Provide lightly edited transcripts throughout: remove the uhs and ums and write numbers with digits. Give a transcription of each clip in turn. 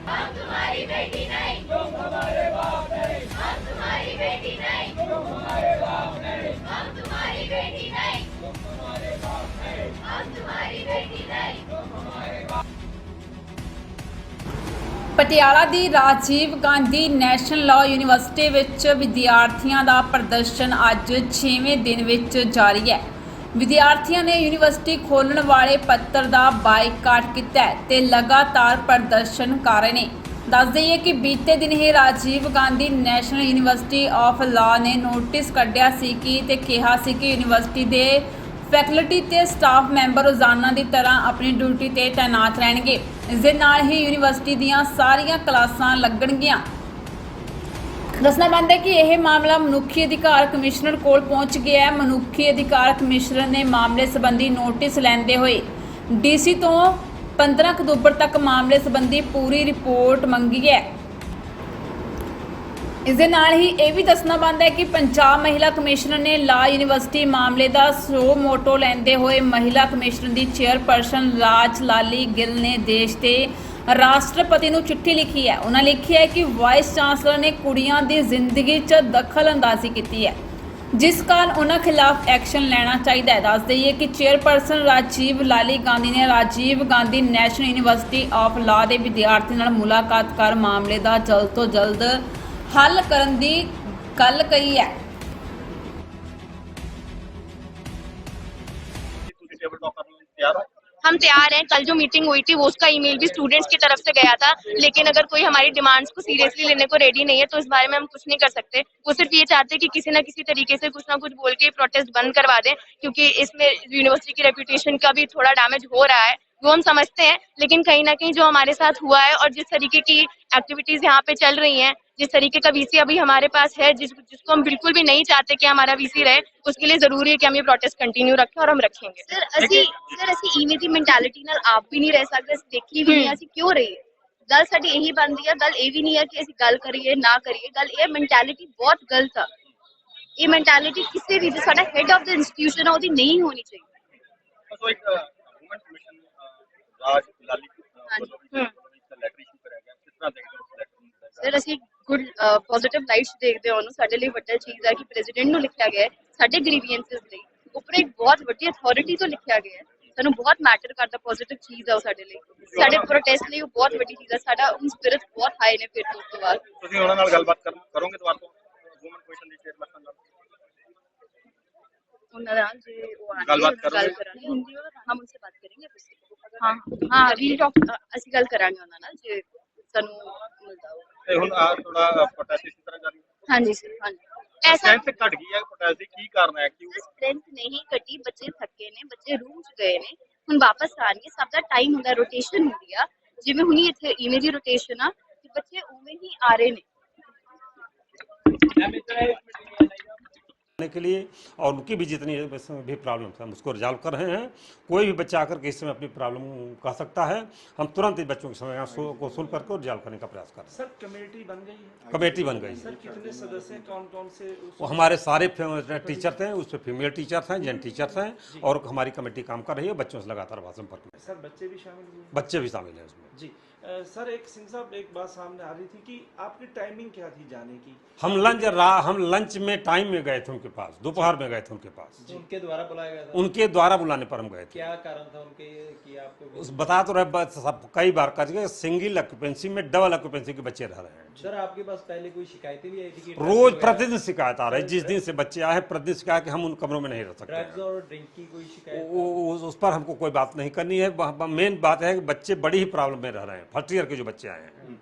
हम तुम्हारी बेटी नहीं, तुम हमारे बाप नहीं। हम तुम्हारी बेटी नहीं, तुम हमारे बाप नहीं। हम तुम्हारी बेटी नहीं, तुम हमारे बाप नहीं। हम तुम्हारी बेटी नहीं, तुम हमारे बाप। ਪਟਿਆਲਾ ਦੀ Rajiv Gandhi national law university ਵਿੱਚ ਵਿਦਿਆਰਥੀਆਂ ਦਾ ਪ੍ਰਦਰਸ਼ਨ ਅੱਜ 6ਵੇਂ ਦਿਨ ਵਿੱਚ ਜਾਰੀ ਹੈ। ਵਿਦਿਆਰਥੀਆਂ ਨੇ ਯੂਨੀਵਰਸਿਟੀ ਖੋਲ੍ਹਣ ਵਾਲੇ ਪੱਤਰ ਦਾ ਬਾਈਕਾਟ ਕੀਤਾ ਹੈ ਤੇ ਲਗਾਤਾਰ ਪ੍ਰਦਰਸ਼ਨ ਕਰ ਰਹੇ ਨੇ। ਦੱਸ ਦਈਏ ਕਿ ਬੀਤੇ ਦਿਨ ਹੀ Rajiv Gandhi national university of law ਨੇ ਨੋਟਿਸ ਕੱਢਿਆ ਸੀ ਤੇ ਕਿਹਾ ਸੀ ਕਿ ਯੂਨੀਵਰਸਿਟੀ ਦੇ ਫੈਕਲਟੀ ਤੇ ਸਟਾਫ ਮੈਂਬਰ ਰੋਜ਼ਾਨਾ ਦੀ ਤਰ੍ਹਾਂ ਆਪਣੀ ਡਿਊਟੀ ਤੇ ਤਾਇਨਾਤ ਰਹਿਣਗੇ। ਇਸ ਦੇ ਨਾਲ ਹੀ ਯੂਨੀਵਰਸਿਟੀ ਦੀਆਂ ਸਾਰੀਆਂ ਕਲਾਸਾਂ ਲੱਗਣਗੀਆਂ। ਦੱਸਣਾ ਬਣਦਾ ਹੈ ਕਿ ਇਹ ਮਾਮਲਾ ਮਨੁੱਖੀ ਅਧਿਕਾਰ ਕਮਿਸ਼ਨਰ ਕੋਲ ਪਹੁੰਚ ਗਿਆ ਹੈ। ਮਨੁੱਖੀ ਅਧਿਕਾਰ ਕਮਿਸ਼ਨਰ ਨੇ ਮਾਮਲੇ ਸੰਬੰਧੀ ਨੋਟਿਸ ਲੈਂਦੇ ਹੋਏ ਡੀਸੀ ਤੋਂ 15 ਅਕਤੂਬਰ ਤੱਕ ਮਾਮਲੇ ਸੰਬੰਧੀ ਪੂਰੀ ਰਿਪੋਰਟ ਮੰਗੀ ਹੈ। ਇਸ ਦੇ ਨਾਲ ਹੀ ਇਹ ਵੀ ਦੱਸਣਾ ਬਣਦਾ ਹੈ ਕਿ ਪੰਜਾਬ ਮਹਿਲਾ ਕਮਿਸ਼ਨਰ ਨੇ ਲਾਅ ਯੂਨੀਵਰਸਿਟੀ ਮਾਮਲੇ ਦਾ ਸੋ ਮੋਟੋ ਲੈਂਦੇ ਹੋਏ ਮਹਿਲਾ ਕਮਿਸ਼ਨਰ ਦੀ ਚੇਅਰਪਰਸਨ ਰਾਜ ਲਾਲੀ ਗਿੱਲ ਨੇ ਦੇਸ਼ ਦੇ ਰਾਸ਼ਟਰਪਤੀ ਨੂੰ ਚਿੱਠੀ ਲਿਖੀ ਹੈ। ਉਹਨਾਂ ਲਿਖਿਆ ਹੈ ਕਿ ਵਾਈਸ ਚਾਂਸਲਰ ਨੇ ਕੁੜੀਆਂ ਦੀ ਜ਼ਿੰਦਗੀ 'ਚ ਦਖਲ ਅੰਦਾਜ਼ੀ ਕੀਤੀ ਹੈ, ਜਿਸ ਕਾਰਨ ਉਹਨਾਂ ਖਿਲਾਫ ਐਕਸ਼ਨ ਲੈਣਾ ਚਾਹੀਦਾ ਹੈ। ਦੱਸ ਦਈਏ ਕਿ ਚੇਅਰਪਰਸਨ ਰਾਜੀਵ ਲਾਲੀ ਗਾਂਧੀ ਨੇ Rajiv Gandhi national university of law ਦੇ ਵਿਦਿਆਰਥੀਆਂ ਨਾਲ ਮੁਲਾਕਾਤ ਕਰ ਮਾਮਲੇ ਦਾ ਜਲਦ ਤੋਂ ਜਲਦ हल करन दी गल कही है। हम तैयार हैं। कल जो मीटिंग हुई थी वो उसका ईमेल भी स्टूडेंट्स की तरफ से गया था, लेकिन अगर कोई हमारी डिमांड्स को सीरियसली लेने को रेडी नहीं है तो इस बारे में हम कुछ नहीं कर सकते। वो सिर्फ ये चाहते हैं कि किसी न किसी तरीके से कुछ ना कुछ बोल के प्रोटेस्ट बंद करवा दें, क्योंकि इसमें यूनिवर्सिटी की रेपुटेशन का भी थोड़ा डैमेज हो रहा है, वो हम समझते हैं। लेकिन कहीं ना कहीं जो हमारे साथ हुआ है और जिस तरीके की एक्टिविटीज यहाँ पे चल रही हैं, जिस तरीके का वीसी अभी हमारे पास है, जिसको हम बिल्कुल भी नहीं चाहते कि हमारा वीसी रहे, उसके लिए जरूरी है कि हम ये प्रोटेस्ट कंटिन्यू रखें और हम रखेंगे। सर ਅਸੀਂ ਇਵੇਂ ਦੀ ਮੈਂਟੈਲਿਟੀ ਨਾਲ ਆਪ ਵੀ ਨਹੀਂ ਰਹਿ ਸਕਦੇ, ਅਸੀਂ ਦੇਖੀ ਵੀ ਨਹੀਂ, ਅਸੀਂ ਕਿਉਂ ਰਹੀਏ। ਗੱਲ ਸਾਡੀ ਇਹੀ ਬਣਦੀ ਆ, ਗੱਲ ਇਹ ਵੀ ਨਹੀਂ ਹੈ ਕਿ ਅਸੀਂ ਗੱਲ ਕਰੀਏ ਨਾ ਕਰੀਏ, ਗੱਲ ਇਹ ਮੈਂਟੈਲਿਟੀ ਬਹੁਤ ਗਲਤ ਆ। ਇਹ ਮੈਂਟੈਲਿਟੀ ਕਿਸੇ ਵੀ ਸਾਡਾ ਹੈਡ ਆਫ ਦ ਇੰਸਟੀਟਿਊਸ਼ਨ ਆ ਉਹਦੀ ਨਹੀਂ ਹੋਣੀ ਚਾਹੀਦੀ। ਸੋ ਇੱਕ ਵੂਮਨ ਕਮਿਸ਼ਨ ਰਾਜ ਲਾਲੀ ਲੈਟਰ ਇਸ਼ੂ ਕਰਿਆ ਗਿਆ, ਕਿਸ ਤਰ੍ਹਾਂ ਦੇਖਦੇ ਹੋ ਉਸ ਲੈਟਰ ਨੂੰ? ਸਰ ਅਸੀਂ ਗੁੱਡ ਪੋਜ਼ਿਟਿਵ ਲਾਈਟਸ ਦੇਖਦੇ ਹਾਂ ਉਹਨੂੰ। ਸਾਡੇ ਲਈ ਵੱਡਾ ਚੀਜ਼ ਹੈ ਕਿ ਪ੍ਰੈਜ਼ੀਡੈਂਟ ਨੂੰ ਲਿਖਿਆ ਗਿਆ ਹੈ ਸਾਡੇ ਗ੍ਰੀਵੈਂਸਸ ਲਈ, ਉੱਪਰ ਇੱਕ ਬਹੁਤ ਵੱਡੀ ਅਥਾਰਟੀ ਤੋਂ ਲਿਖਿਆ ਗਿਆ ਹੈ। ਸਾਨੂੰ ਬਹੁਤ ਮੈਟਰ ਕਰਦਾ, ਪੋਜ਼ਿਟਿਵ ਚੀਜ਼ ਹੈ ਉਹ ਸਾਡੇ ਲਈ, ਸਾਡੇ ਪ੍ਰੋਟੈਸਟ ਲਈ ਉਹ ਬਹੁਤ ਵੱਡੀ ਚੀਜ਼ ਹੈ। ਸਾਡਾ ਉਹ ਸਪਿਰਿਟ ਬਹੁਤ ਹਾਈ ਨੇ। ਫਿਰ ਤੋਂ ਉਸ ਤੋਂ ਬਾਅਦ ਤੁਸੀਂ ਉਹਨਾਂ ਨਾਲ ਗੱਲਬਾਤ ਕਰੋਗੇ ਦੁਬਾਰਾ ਤੋਂ ਵੂਮਨ ਕਮਿਸ਼ਨ ਦੀ ਚੇਅਰਪਰਸਨ ਨਾਲ ਉਹਨਾਂ ਨਾਲ ਜੇ ਉਹ ਆਣਗੇ ਗੱਲਬਾਤ ਗੱਲ ਕਰਾਂਗੇ ਹਿੰਦੀ में हम उनसे बात करेंगे फिर। हाँ हाँ री टॉक ਅਸੀਂ ਗੱਲ ਕਰਾਂਗੇ ਉਹਨਾਂ ਨਾਲ ਜੇ ਸਾਨੂੰ ਮਿਲਦਾ ਹੋ। ਤੇ ਹੁਣ ਥੋੜਾ ਪ੍ਰੋਟੈਸਟ ਇਸੇ ਤਰ੍ਹਾਂ ਜਾਰੀ ਹੈ। ਹਾਂਜੀ ਸਰ ਹਾਂਜੀ। ਐਸਾ ਸਟ੍ਰੈਂਥ ਘਟ ਗਈ ਹੈ ਪ੍ਰੋਟੈਸਟ ਦੀ, ਕੀ ਕਾਰਨ ਹੈ? ਕਿਉਂ ਸਟਰੈਂਥ ਨਹੀਂ ਘਟੀ, ਬੱਚੇ ਥੱਕੇ ਨੇ, ਬੱਚੇ ਰੂਮ 'ਚ ਗਏ ਨੇ, ਹੁਣ ਵਾਪਸ ਆਣਗੇ। ਸਭ ਦਾ ਟਾਈਮ ਹੁੰਦਾ, ਰੋਟੇਸ਼ਨ ਹੁੰਦੀ ਆ, ਜਿਵੇਂ ਹੁਣੀ ਇੱਥੇ ਈਵੇਂ ਦੀ ਰੋਟੇਸ਼ਨ ਆ ਤੇ ਬੱਚੇ ਉਵੇਂ ਹੀ ਆ ਰਹੇ ਨੇ। के लिए और उनकी भी जितनी भी प्रॉब्लम है हम उसको रिजॉल्व कर रहे हैं। कोई भी बच्चा आकर के इस समय अपनी प्रॉब्लम कह सकता है, हम तुरंत इस बच्चों की समस्या को सुन करके रिजॉल्व करने का प्रयास कर रहे हैं। सर कमेटी बन गई है? कमेटी बन गई है। सर कितने सदस्य, कौन कौन से? वो हमारे सारे टीचर्स हैं, उसमें फीमेल टीचर्स हैं, जेंट टीचर्स हैं, और हमारी कमेटी काम कर रही है। बच्चों से लगातार संपर्क में। सर बच्चे भी शामिल हुए? बच्चे भी शामिल हैं उसमें। जी सर एक सिंह साहब एक बात सामने आ रही थी कि आपकी टाइमिंग क्या थी जाने की? हम लंच में टाइम में गए थे उनके पास, दोपहर में गए थे उनके पास। उनके द्वारा बुलाया गया था? उनके द्वारा बुलाने पर हम गए थे। क्या कारण था उनके कि आपको? बता तो रहे सब कई बार कर सिंगल ऑक्यूपेंसी में डबल ऑक्यूपेंसी के बच्चे रह रहे हैं। सर आपके पास पहले कोई शिकायतें भी आई थी कि रोज प्रतिदिन शिकायत आ रही है। जिस दिन से बच्चे आए प्रतिदिन शिकायत कि हम उन कमरों में नहीं रह सकते। ड्रग्स और ड्रिंक की कोई शिकायत? उस पर हमको कोई बात नहीं करनी है। मेन बात है कि बच्चे बड़ी ही प्रॉब्लम में रह रहे हैं। फर्स्ट ईयर के जो बच्चे आए हैं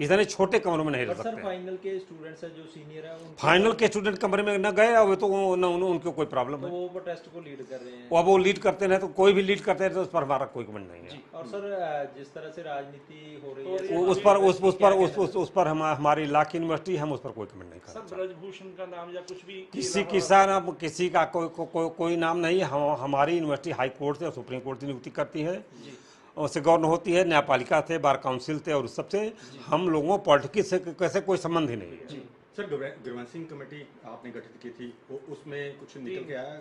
इतने छोटे कमरों में नहीं रह सर सकते। फाइनल के स्टूडेंट्स हैं जो सीनियर है फाइनल के स्टूडेंट कमरे में न गए अब तो उनको कोई प्रॉब्लम तो है, वो प्रोटेस्ट को लीड कर रहे हैं। अब वो लीड करते हैं तो कोई भी लीड करते हैं तो उस पर हमारा कोई कमेंट नहीं है। और सर जिस तरह से राजनीति हो रही है उस पर हमारी ला की यूनिवर्सिटी, हम उस पर कोई कमेंट नहीं सर करते। ब्रजभूषण का नाम या कुछ भी किसी का कोई नाम नहीं। हमारी यूनिवर्सिटी हाई कोर्ट से और सुप्रीम कोर्ट से नियुक्ति करती है, उससे गवर्न होती है, न्यायपालिका से, बार काउंसिल से, और सबसे हम लोगों पॉलिटिक्स से कैसे कोई संबंध ही नहीं है। सर ग्रीवेंसिंग कमेटी आपने गठित की थी, उसमें कुछ निकल के आया?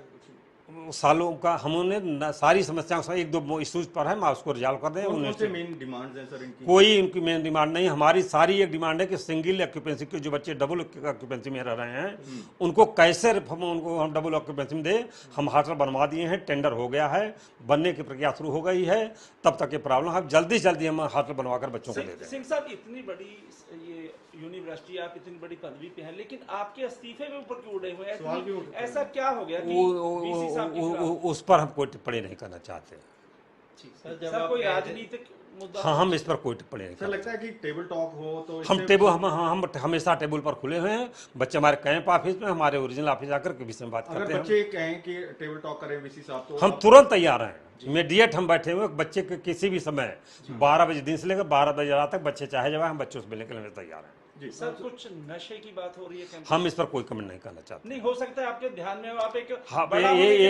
सालों का हमने सारी समस्याओं से एक दो इश्यूज पर है, मैं उसको रिजॉल्व कर दें। कौन से मेन डिमांड्स हैं सर इनकी? कोई इनकी मेन डिमांड नहीं, हमारी सारी एक डिमांड है कि सिंगल ऑक्यूपेंसी के जो बच्चे डबल ऑक्यूपेंसी में रह रहे हैं उनको कैसे हम डबल ऑक्यूपेंसी में दें। हम हॉस्टल बनवा दिए हैं, टेंडर हो गया है, बनने की प्रक्रिया शुरू हो गई है, तब तक ये प्रॉब्लम है जल्दी से जल्दी हम हॉस्टल बनवा कर बच्चों को दे दें। सिंह साहब, इतनी बड़ी ये यूनिवर्सिटी, आप इतनी बड़ी पदवी पे हैं, लेकिन आपके इस्तीफे के ऊपर क्यों उड़े हुए हैं? ऐसा क्या हो गया कि VC साहब के खिलाफ? उस पर हम कोई टिप्पणी नहीं करना चाहते। सर, कोई राजनीतिक मुद्दा? हाँ, हम इस पर कोई टिप्पणी नहीं सर करते। लगता है कि टेबल टॉक हो तो हम इससे- टेबल हम हमेशा टेबल पर खुले हुए हैं। बच्चे हमारे कैंप ऑफिस में, हमारे ओरिजिनल ऑफिस जाकर के विषय में बात अगर करते हैं। बच्चे कहें कि टेबल टॉक करें वीसी साहब तो हम तुरंत तैयार हैं, इमीडिएट हम बैठे हुए। बच्चे के किसी भी समय 12 बजे दिन से लेकर 12 बजे रात तक बच्चे चाहे जब हम बच्चों से मिलने के लिए तैयार हैं। जी सर, कुछ नशे की बात हो रही है कैंपस हम इस पर कोई कमेंट नहीं करना चाहते। नहीं हो सकता है आपके ध्यान में हो, आप एक हाँ, बड़ा होने के